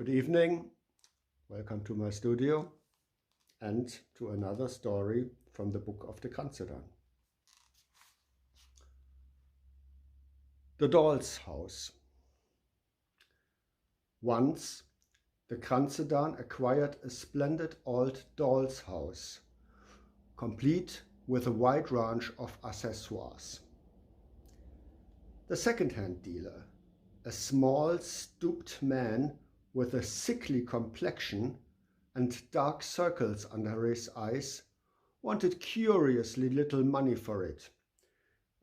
Good evening, welcome to my studio and to another story from the book of the Kranzedan. The Doll's House. Once, the Kranzedan acquired a splendid old doll's house, complete with a wide range of accessoires. The second-hand dealer, a small, stooped man with a sickly complexion and dark circles under his eyes, wanted curiously little money for it.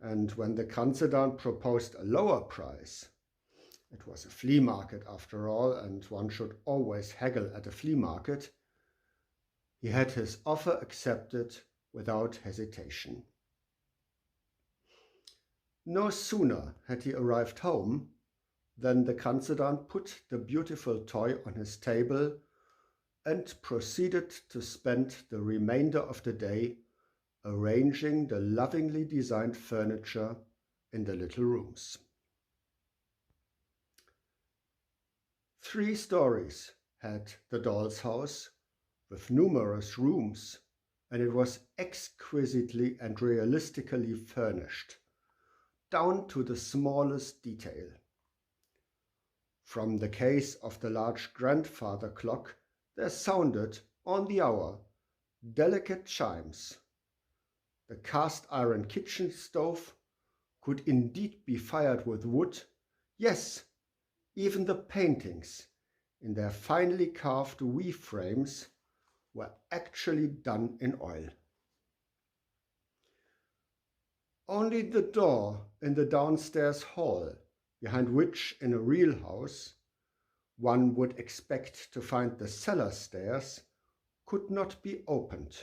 And when the Kranzedan proposed a lower price, it was a flea market after all, and one should always haggle at a flea market, he had his offer accepted without hesitation. No sooner had he arrived home than the Kranzedan put the beautiful toy on his table and proceeded to spend the remainder of the day arranging the lovingly designed furniture in the little rooms. 3 stories had the doll's house, with numerous rooms, and it was exquisitely and realistically furnished, down to the smallest detail. From the case of the large grandfather clock there sounded, on the hour, delicate chimes. The cast-iron kitchen stove could indeed be fired with wood. Yes, even the paintings, in their finely carved weave frames, were actually done in oil. Only the door in the downstairs hall, behind which, in a real house, one would expect to find the cellar stairs, could not be opened,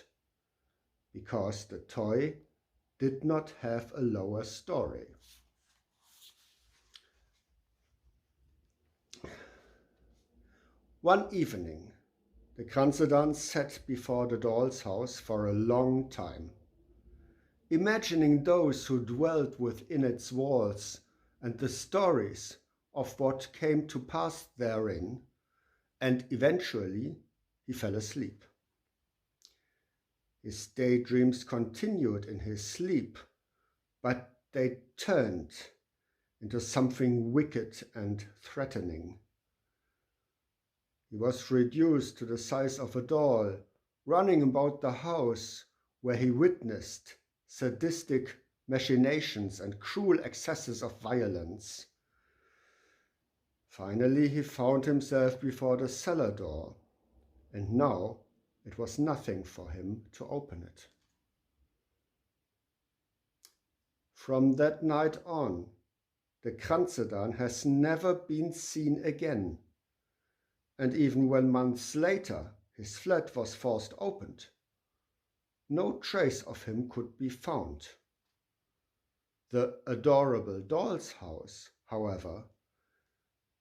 because the toy did not have a lower story. One evening, the Kranzedan sat before the doll's house for a long time, imagining those who dwelt within its walls and the stories of what came to pass therein, and eventually he fell asleep. His daydreams continued in his sleep, but they turned into something wicked and threatening. He was reduced to the size of a doll, running about the house where he witnessed sadistic machinations and cruel excesses of violence. Finally, he found himself before the cellar door, and now it was nothing for him to open it. From that night on, the Kranzedan has never been seen again, and even when months later his flat was forced open, no trace of him could be found. The adorable doll's house, however,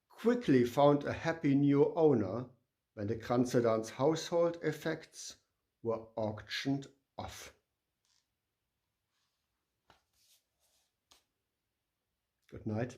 quickly found a happy new owner when the Kranzedan's household effects were auctioned off. Good night.